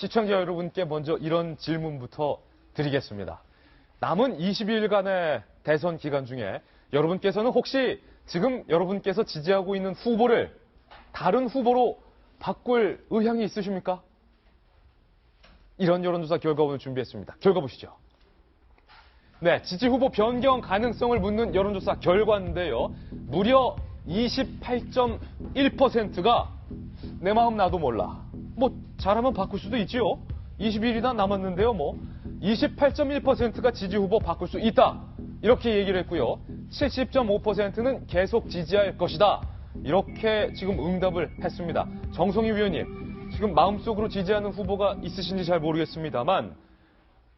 시청자 여러분께 먼저 이런 질문부터 드리겠습니다. 남은 20일간의 대선 기간 중에 여러분께서는 혹시 지금 여러분께서 지지하고 있는 후보를 다른 후보로 바꿀 의향이 있으십니까? 이런 여론조사 결과 오늘 준비했습니다. 결과 보시죠. 네, 지지 후보 변경 가능성을 묻는 여론조사 결과인데요. 무려 28.1%가 내 마음 나도 몰라. 뭐 잘하면 바꿀 수도 있지요. 20일이나 남았는데요. 28.1%가 지지 후보 바꿀 수 있다. 이렇게 얘기를 했고요. 70.5%는 계속 지지할 것이다. 이렇게 지금 응답을 했습니다. 정성희 위원님, 지금 마음속으로 지지하는 후보가 있으신지 잘 모르겠습니다만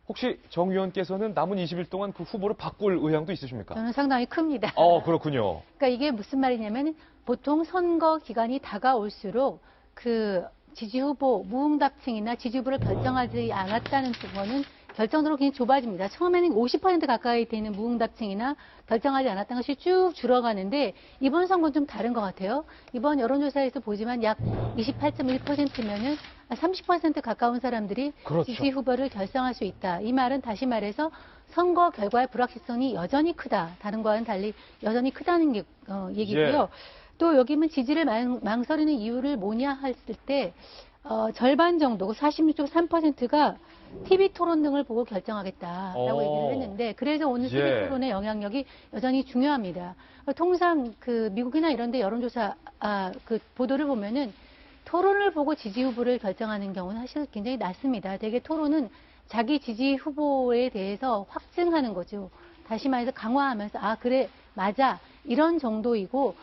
혹시 정 의원께서는 남은 20일 동안 그 후보를 바꿀 의향도 있으십니까? 저는 상당히 큽니다. 그렇군요. 그러니까 이게 무슨 말이냐면 보통 선거 기간이 다가올수록 그 지지 후보 무응답층이나 지지 후보를 결정하지 않았다는 거는 결정도로 굉장히 좁아집니다. 처음에는 50% 가까이 되는 무응답층이나 결정하지 않았던 것이 쭉 줄어가는데 이번 선거는 좀 다른 것 같아요. 이번 여론조사에서 보지만 약 28.1%면은 30% 가까운 사람들이 그렇죠. 지지 후보를 결정할 수 있다. 이 말은 다시 말해서 선거 결과의 불확실성이 여전히 크다. 다른 거와는 달리 여전히 크다는 게 얘기고요. 예. 또 여기면 지지를 망설이는 이유를 뭐냐 했을 때 절반 정도, 46.3%가 TV 토론 등을 보고 결정하겠다라고 얘기를 했는데 그래서 오늘 TV 토론의 영향력이 여전히 중요합니다. 통상 그 미국이나 이런 데 여론조사 그 보도를 보면은 토론을 보고 지지 후보를 결정하는 경우는 사실 굉장히 낮습니다. 대개 토론은 자기 지지 후보에 대해서 확증하는 거죠. 다시 말해서 강화하면서 그래 맞아 이런 정도이고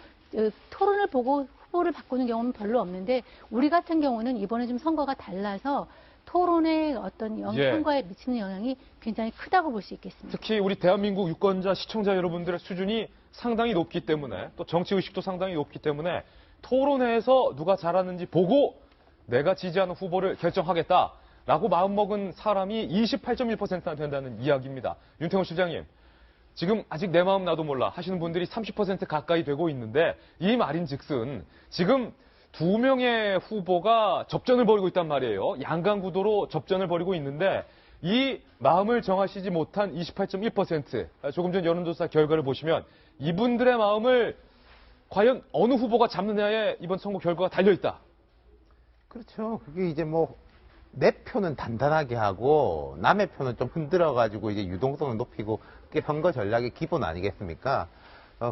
토론을 보고 후보를 바꾸는 경우는 별로 없는데 우리 같은 경우는 이번에 좀 선거가 달라서 토론의 어떤 선거에 미치는 영향이 굉장히 크다고 볼 수 있겠습니다. 특히 우리 대한민국 유권자 시청자 여러분들의 수준이 상당히 높기 때문에 또 정치의식도 상당히 높기 때문에 토론회에서 누가 잘하는지 보고 내가 지지하는 후보를 결정하겠다라고 마음먹은 사람이 28.1%나 된다는 이야기입니다. 윤태호 실장님, 지금 아직 내 마음 나도 몰라 하시는 분들이 30% 가까이 되고 있는데 이 말인즉슨 지금 두 명의 후보가 접전을 벌이고 있단 말이에요. 양강구도로 접전을 벌이고 있는데 이 마음을 정하시지 못한 28.1%, 조금 전 여론조사 결과를 보시면 이분들의 마음을 과연 어느 후보가 잡느냐에 이번 선거 결과가 달려있다. 그렇죠. 그게 이제 내 표는 단단하게 하고 남의 표는 좀 흔들어가지고 이제 유동성을 높이고 그게 선거 전략의 기본 아니겠습니까?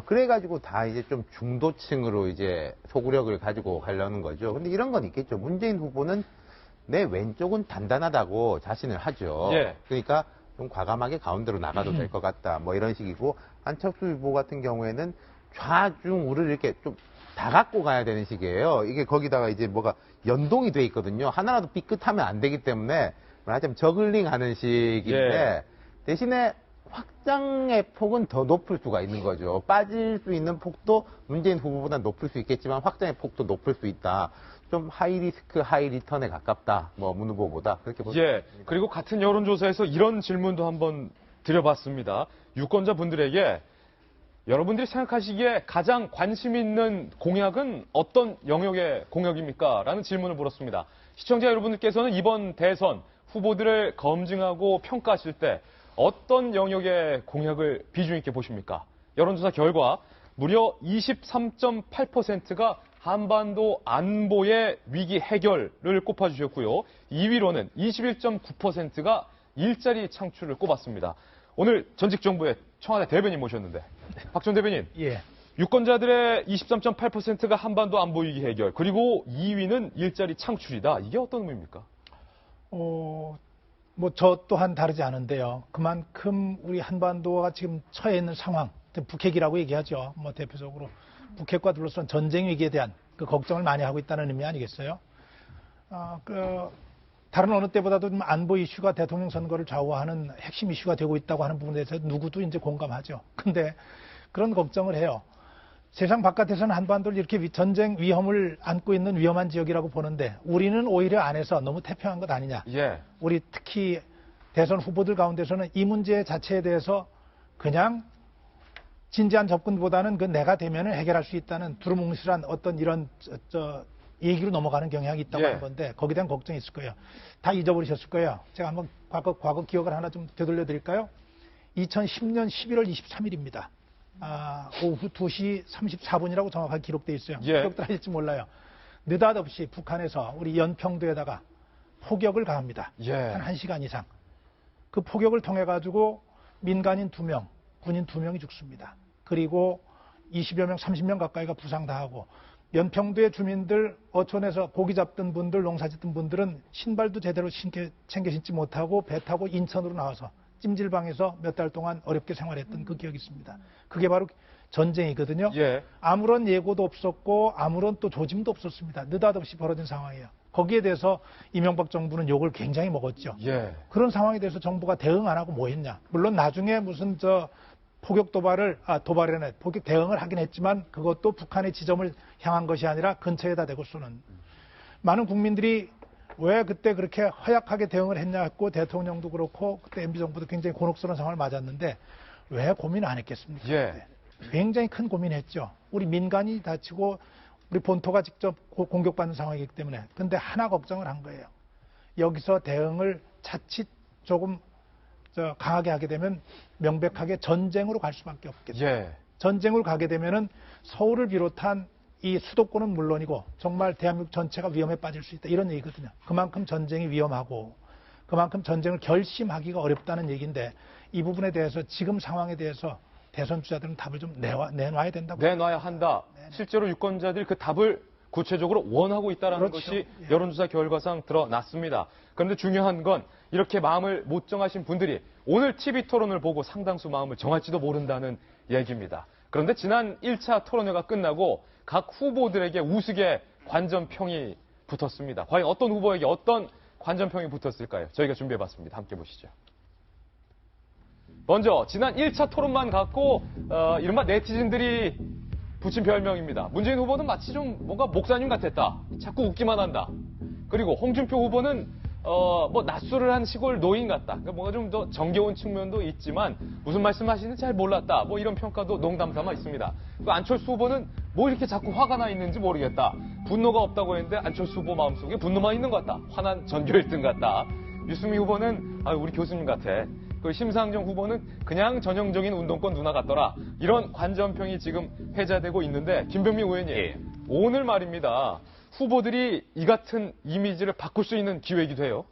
그래가지고 다 이제 좀 중도층으로 이제 소구력을 가지고 가려는 거죠. 근데 이런 건 있겠죠. 문재인 후보는 내 왼쪽은 단단하다고 자신을 하죠. 그러니까 좀 과감하게 가운데로 나가도 될 것 같다. 이런 식이고 안철수 후보 같은 경우에는 좌중 우를 이렇게 좀 다 갖고 가야 되는 식이에요. 이게 거기다가 이제 뭐가 연동이 돼 있거든요. 하나라도 삐끗하면 안 되기 때문에 말하자면 저글링 하는 식인데 대신에 확장의 폭은 더 높을 수가 있는 거죠. 빠질 수 있는 폭도 문재인 후보보다 높을 수 있겠지만 확장의 폭도 높을 수 있다. 좀 하이 리스크, 하이 리턴에 가깝다. 문 후보보다. 그렇게 볼 수 있습니다. 그리고 같은 여론조사에서 이런 질문도 한번 드려봤습니다. 유권자분들에게 여러분들이 생각하시기에 가장 관심 있는 공약은 어떤 영역의 공약입니까? 라는 질문을 물었습니다. 시청자 여러분들께서는 이번 대선 후보들을 검증하고 평가하실 때 어떤 영역의 공약을 비중 있게 보십니까? 여론조사 결과 무려 23.8%가 한반도 안보의 위기 해결을 꼽아주셨고요. 2위로는 21.9%가 일자리 창출을 꼽았습니다. 오늘 전직 정부의 청와대 대변인 모셨는데 박전 대변인, 유권자들의 23.8%가 한반도 안보 위기 해결, 그리고 2위는 일자리 창출이다. 이게 어떤 의미입니까? 저 또한 다르지 않은데요. 그만큼 우리 한반도가 지금 처해 있는 상황, 북핵이라고 얘기하죠. 대표적으로 북핵과 둘러싼 전쟁 위기에 대한 그 걱정을 많이 하고 있다는 의미 아니겠어요? 다른 어느 때보다도 좀 안보 이슈가 대통령 선거를 좌우하는 핵심 이슈가 되고 있다고 하는 부분에 대해서 누구도 이제 공감하죠. 근데 그런 걱정을 해요. 세상 바깥에서는 한반도를 이렇게 전쟁 위험을 안고 있는 위험한 지역이라고 보는데 우리는 오히려 안에서 너무 태평한 것 아니냐. 우리 특히 대선 후보들 가운데서는 이 문제 자체에 대해서 그냥 진지한 접근보다는 내가 되면은 해결할 수 있다는 두루뭉실한 어떤 이런 얘기로 넘어가는 경향이 있다고 예. 하는 건데 거기에 대한 걱정이 있을 거예요. 다 잊어버리셨을 거예요. 제가 한번 과거 기억을 하나 좀 되돌려 드릴까요? 2010년 11월 23일입니다. 오후 2시 34분이라고 정확하게 기록되어 있어요. 예. 기억들 하실지 몰라요. 느닷없이 북한에서 우리 연평도에다가 포격을 가합니다. 예. 한 1시간 이상. 그 포격을 통해 가지고 민간인 2명, 군인 2명이 죽습니다. 그리고 20여 명, 30명 가까이가 부상당하고 연평도의 주민들, 어촌에서 고기 잡던 분들, 농사 짓던 분들은 신발도 제대로 챙겨 신지 못하고 배 타고 인천으로 나와서 찜질방에서 몇 달 동안 어렵게 생활했던 그 기억이 있습니다. 그게 바로 전쟁이거든요. 예. 아무런 예고도 없었고 아무런 또 조짐도 없었습니다. 느닷없이 벌어진 상황이에요. 거기에 대해서 이명박 정부는 욕을 굉장히 먹었죠. 예. 그런 상황에 대해서 정부가 대응 안 하고 뭐 했냐. 물론 나중에 무슨 포격 대응을 하긴 했지만 그것도 북한의 지점을 향한 것이 아니라 근처에다 대고 쏘는. 많은 국민들이 왜 그때 그렇게 허약하게 대응을 했냐 했고 대통령도 그렇고 그때 MB 정부도 굉장히 곤혹스러운 상황을 맞았는데 왜 고민 안 했겠습니까? 예. 굉장히 큰 고민했죠. 우리 민간이 다치고 우리 본토가 직접 공격받는 상황이기 때문에. 근데 하나 걱정을 한 거예요. 여기서 대응을 자칫 조금 강하게 하게 되면 명백하게 전쟁으로 갈 수밖에 없겠죠. 예. 전쟁으로 가게 되면은 서울을 비롯한 이 수도권은 물론이고 정말 대한민국 전체가 위험에 빠질 수 있다. 이런 얘기거든요. 그만큼 전쟁이 위험하고 그만큼 전쟁을 결심하기가 어렵다는 얘기인데 이 부분에 대해서 지금 상황에 대해서 대선 주자들은 답을 좀 내놔야 된다고. 내놔야 한다. 실제로 유권자들이 그 답을 구체적으로 원하고 있다는 그렇죠. 것이 예. 여론조사 결과상 드러났습니다. 그런데 중요한 건 이렇게 마음을 못 정하신 분들이 오늘 TV 토론을 보고 상당수 마음을 정할지도 모른다는 얘기입니다. 그런데 지난 1차 토론회가 끝나고 각 후보들에게 우스개 관전평이 붙었습니다. 과연 어떤 후보에게 어떤 관전평이 붙었을까요? 저희가 준비해봤습니다. 함께 보시죠. 먼저 지난 1차 토론만 갖고 이른바 네티즌들이 붙인 별명입니다. 문재인 후보는 마치 좀 뭔가 목사님 같았다. 자꾸 웃기만 한다. 그리고 홍준표 후보는 뭐 낯설을 한 시골 노인 같다. 그러니까 뭔가 좀 더 정겨운 측면도 있지만 무슨 말씀하시는지 잘 몰랐다. 뭐 이런 평가도 농담 삼아 있습니다. 그 안철수 후보는 뭐 이렇게 자꾸 화가 나 있는지 모르겠다. 분노가 없다고 했는데 안철수 후보 마음속에 분노만 있는 것 같다. 화난 전교 1등 같다. 유승민 후보는 우리 교수님 같아. 그 심상정 후보는 그냥 전형적인 운동권 누나 같더라. 이런 관전평이 지금 회자되고 있는데 김병민 의원님, 오늘 말입니다. 후보들이 이 같은 이미지를 바꿀 수 있는 기회이기도 해요.